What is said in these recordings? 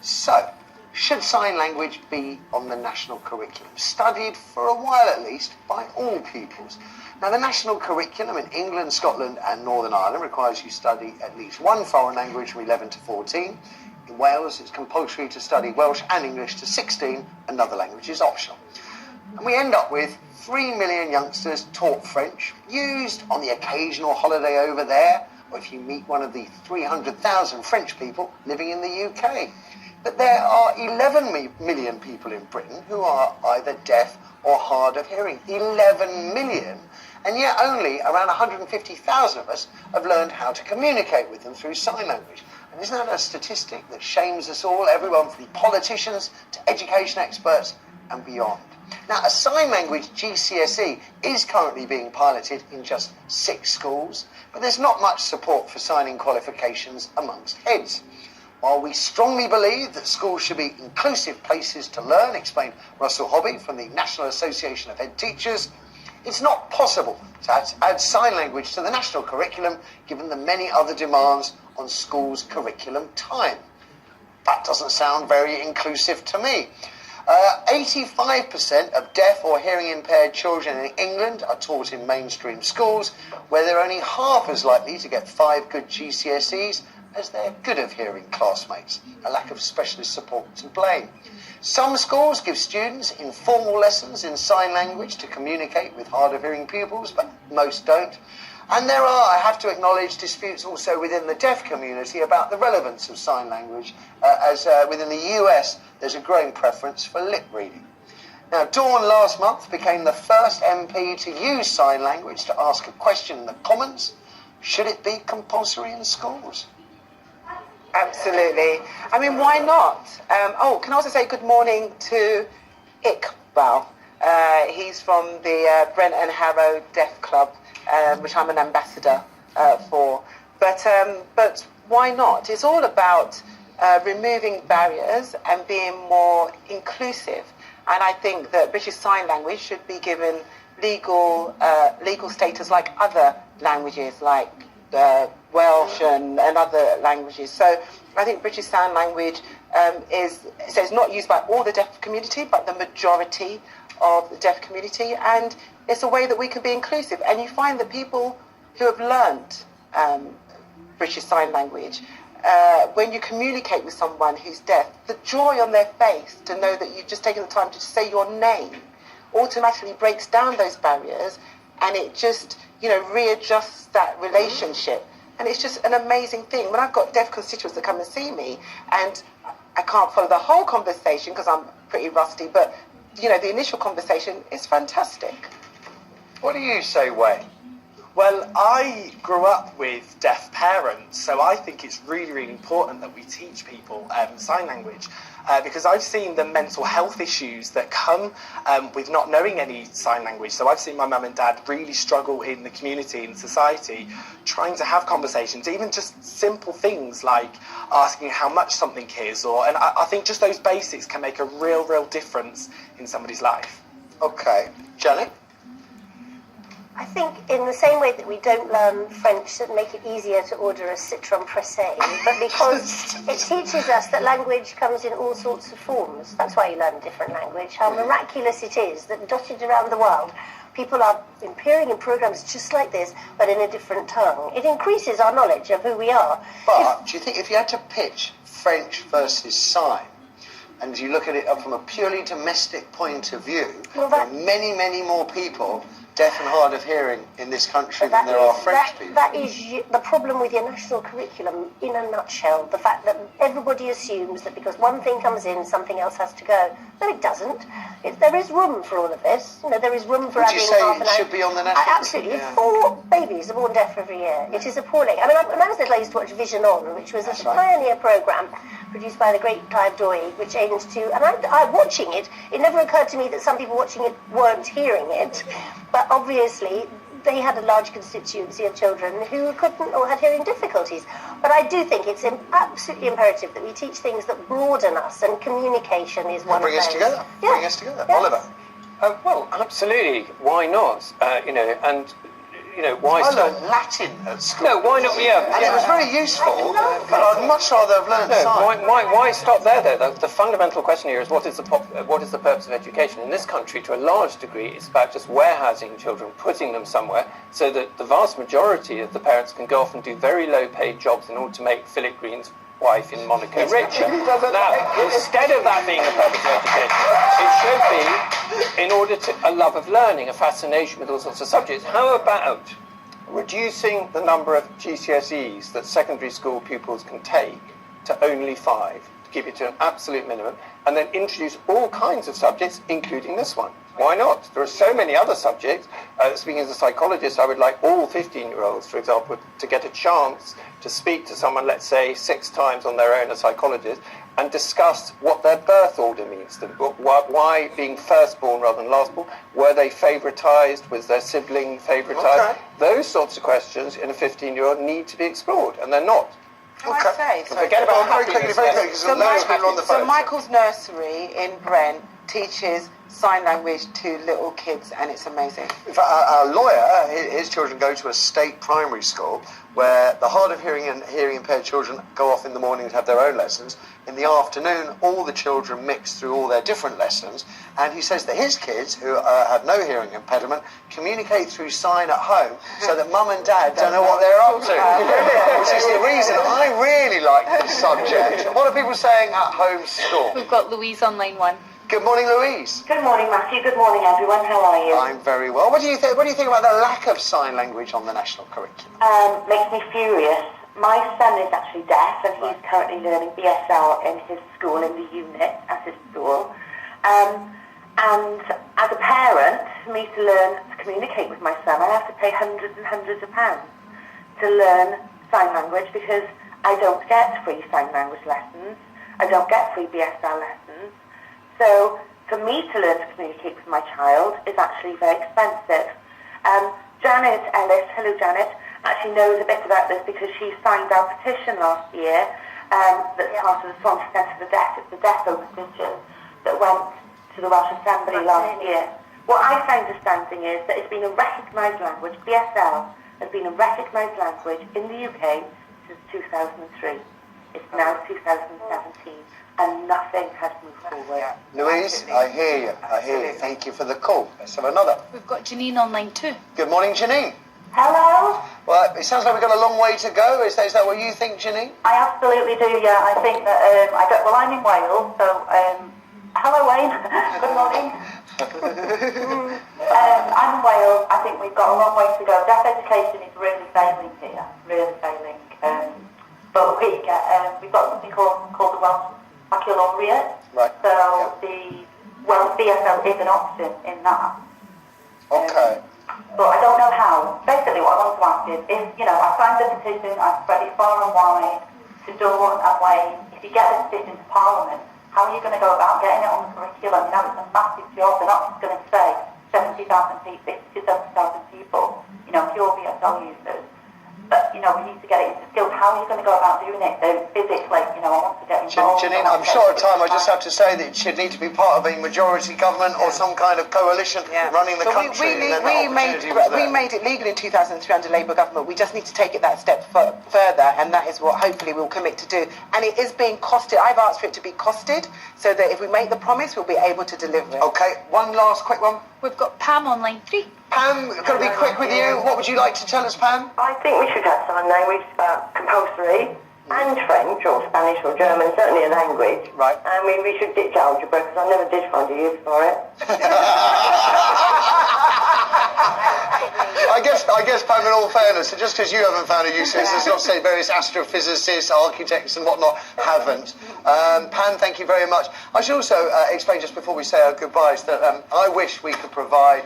So, should sign language be on the national curriculum? Studied for a while at least by all pupils. Now, the national curriculum in England, Scotland and Northern Ireland requires you study at least one foreign language from 11 to 14. In Wales, it's compulsory to study Welsh and English to 16. Another language is optional. And we end up with 3 million youngsters taught French, used on the occasional holiday over there, or if you meet one of the 300,000 French people living in the UK. But there are 11 million people in Britain who are either deaf or hard of hearing. 11 million, and yet only around 150,000 of us have learned how to communicate with them through sign language. And isn't that a statistic that shames us all, everyone from politicians to education experts and beyond? Now, a sign language GCSE is currently being piloted in just 6 schools, but there's not much support for signing qualifications amongst heads. While we strongly believe that schools should be inclusive places to learn, explained Russell Hobby from the National Association of Head Teachers, it's not possible to add sign language to the national curriculum given the many other demands on schools' curriculum time. That doesn't sound very inclusive to me. 85% of deaf or hearing impaired children in England are taught in mainstream schools, where they're only half as likely to get 5 good GCSEs as their good of hearing classmates. A lack of specialist support to blame. Some schools give students informal lessons in sign language to communicate with hard of hearing pupils, but most don't. And there are, I have to acknowledge, disputes also within the deaf community about the relevance of sign language, as within the US there's a growing preference for lip reading. Now, Dawn last month became the first MP to use sign language to ask a question in the Commons. Should it be compulsory in schools? Absolutely. I mean, why not? Can I also say good morning to Iqbal. He's from the Brent and Harrow Deaf Club, which I'm an ambassador for. But why not? It's all about removing barriers and being more inclusive. And I think that British Sign Language should be given legal status like other languages, like Welsh and other languages. So I think British Sign Language is not used by all the deaf community, but the majority of the deaf community, and it's a way that we can be inclusive. And you find that people who have learnt British Sign Language, when you communicate with someone who's deaf, the joy on their face to know that you've just taken the time to say your name automatically breaks down those barriers, and it just readjusts that relationship. And it's just an amazing thing. When I've got deaf constituents that come and see me, and I can't follow the whole conversation because I'm pretty rusty, but the initial conversation is fantastic. What do you say, Wayne? Well, I grew up with deaf parents, so I think it's really, really important that we teach people sign language, because I've seen the mental health issues that come with not knowing any sign language. So I've seen my mum and dad really struggle in the community and society, trying to have conversations, even just simple things like asking how much something is, and I think just those basics can make a real difference in somebody's life. Okay. Janet? I think in the same way that we don't learn French to make it easier to order a citron pressé, but because it teaches us that language comes in all sorts of forms. That's why you learn a different language. How miraculous it is that dotted around the world, people are appearing in programs just like this, but in a different tongue. It increases our knowledge of who we are. But do you think if you had to pitch French versus sign, and you look at it from a purely domestic point of view, there are many, many more people deaf and hard of hearing in this country than there are French people. That is the problem with your national curriculum in a nutshell. The fact that everybody assumes that because one thing comes in, something else has to go. No, it doesn't. There is room for all of this. There is room for adding half an hour. Would you say it should be on the national Absolutely. Yeah. 4 babies are born deaf every year. It is appalling. I mean, when I was little, I used to watch Vision On, which was a pioneer programme produced by the great Clive Doig, which aims to, and I watching it, it never occurred to me that some people watching it weren't hearing it, but obviously they had a large constituency of children who couldn't or had hearing difficulties. But I do think it's absolutely imperative that we teach things that broaden us, and communication is one of those. Bring us together. Yeah. Bring us together. Yes. Oliver? Well, absolutely. Why not? And why I stop? learned Latin at school. No, why not? Yeah, And it was very useful, but I'd much rather have learned No, science. why stop there, though? The fundamental question here is what is the purpose of education? In this country, to a large degree, it's about just warehousing children, putting them somewhere, so that the vast majority of the parents can go off and do very low-paid jobs in order to make Philip Green's wife in Monaco richer. Now, instead of that being the purpose of education, it should be in order to a love of learning, a fascination with all sorts of subjects. How about reducing the number of GCSEs that secondary school pupils can take to only 5, to keep it to an absolute minimum, and then introduce all kinds of subjects, including this one? Why not? There are so many other subjects. Speaking as a psychologist, I would like all 15-year-olds, for example, to get a chance to speak to someone, let's say, 6 times on their own, a psychologist, and discuss what their birth order means to them. Why being firstborn rather than lastborn? Were they favouritised? Was their sibling favouritised? Okay. Those sorts of questions in a 15-year-old need to be explored, and they're not. Can I say? So forget about very quickly, happiness. very quickly, because loads of people on the phone. So Michael's nursery in Brent teaches sign language to little kids, and it's amazing. In fact, our lawyer, his children go to a state primary school where the hard of hearing and hearing impaired children go off in the morning to have their own lessons. In the afternoon, all the children mix through all their different lessons. And he says that his kids, who have no hearing impediment, communicate through sign at home so that mum and dad don't know what they're up to. Which is the reason I really like this subject. What are people saying at home school? We've got Louise on line 1. Good morning, Louise. Good morning, Matthew. Good morning, everyone. How are you? I'm very well. What do you think? What do you think about the lack of sign language on the national curriculum? Makes me furious. My son is actually deaf, and he's currently learning BSL in his school, in the unit at his school. And as a parent, for me to learn to communicate with my son, I have to pay hundreds and hundreds of pounds to learn sign language because I don't get free sign language lessons. I don't get free BSL lessons. So for me to learn to communicate with my child is actually very expensive. Janet Ellis, hello Janet, actually knows a bit about this because she signed our petition last year that's part of the Swansea Centre for the Deaf. It's the DEFO petition that went to the Welsh Assembly last year. What I find astounding is that it's been a recognised language, BSL has been a recognised language in the UK since 2003. It's now 2017. And nothing has moved forward. Louise, I hear you. I hear you. Thank you for the call. Let's have another. We've got Janine on line 2. Good morning, Janine. Hello? Well, it sounds like we've got a long way to go. Is that what you think, Janine? I absolutely do, yeah. I think that, I'm in Wales, so, hello Wayne. Good morning. I'm in Wales. I think we've got a long way to go. Deaf education is really failing here, really failing. But we've got something called the Welsh Baccalaureate. Right. So the BSL is an option in that. Okay. But I don't know how. Basically what I want to ask is, if, I signed the petition, I spread it far and wide to Dawn and Wayne. If you get the petition to Parliament, how are you going to go about getting it on the curriculum? It's a massive job. They're not just going to say 70,000 people, 70,000 people, pure BSL users. But, we need to get it into skills. How are you going to go about doing it? Physically, I want to get involved. Janine, I'm short of time. I just have to say that it should need to be part of a majority government or some kind of coalition running the country. We made it legal in 2003 under Labour government. We just need to take it that step further, and that is what hopefully we'll commit to do. And it is being costed. I've asked for it to be costed so that if we make the promise, we'll be able to deliver it. Okay, one last quick one. We've got Pam on line 3. Pam, got to be quick with you. What would you like to tell us, Pam? I think we should have sign language compulsory, and French or Spanish or German, certainly a language. Right. I mean, we should ditch algebra because I never did find a use for it. I guess, Pam, in all fairness, just because you haven't found a use, does not say various astrophysicists, architects and whatnot haven't. Pam, thank you very much. I should also explain just before we say our goodbyes that I wish we could provide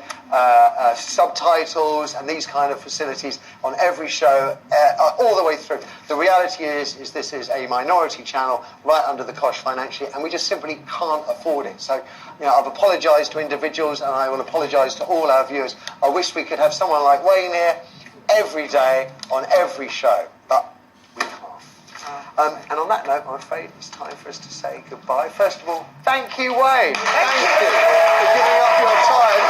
subtitles and these kind of facilities on every show all the way through. The reality is this is a minority channel right under the cosh financially, and we just simply can't afford it. So, I've apologised to individuals, and I will apologise to all our viewers. I wish we could have someone like Wayne here every day on every show, but we can't. And on that note, I'm afraid it's time for us to say goodbye. First of all, thank you, Wayne. Thank you for giving up your time.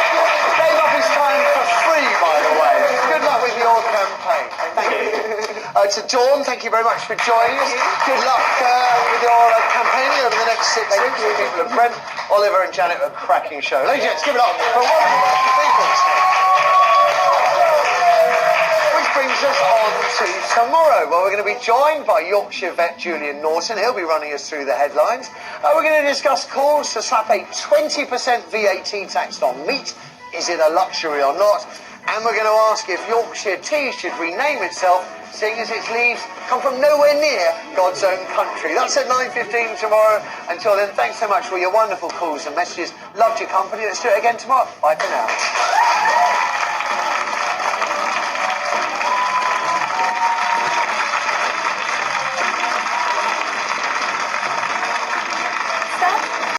He gave up his time for free, by the way. Good luck with Okay, thank you. To Dawn, thank you very much for joining us. Good luck with your campaigning over the next 6 weeks. The people of Brent, Oliver and Janet, a cracking show. Ladies and gents, give it up for wonderful people. Which brings us on to tomorrow. Well, we're going to be joined by Yorkshire vet Julian Norton. He'll be running us through the headlines. We're going to discuss calls to slap a 20% VAT tax on meat. Is it a luxury or not? And we're going to ask if Yorkshire Tea should rename itself, seeing as its leaves come from nowhere near God's own country. That's at 9:15 tomorrow. Until then, thanks so much for your wonderful calls and messages. Loved your company. Let's do it again tomorrow. Bye for now.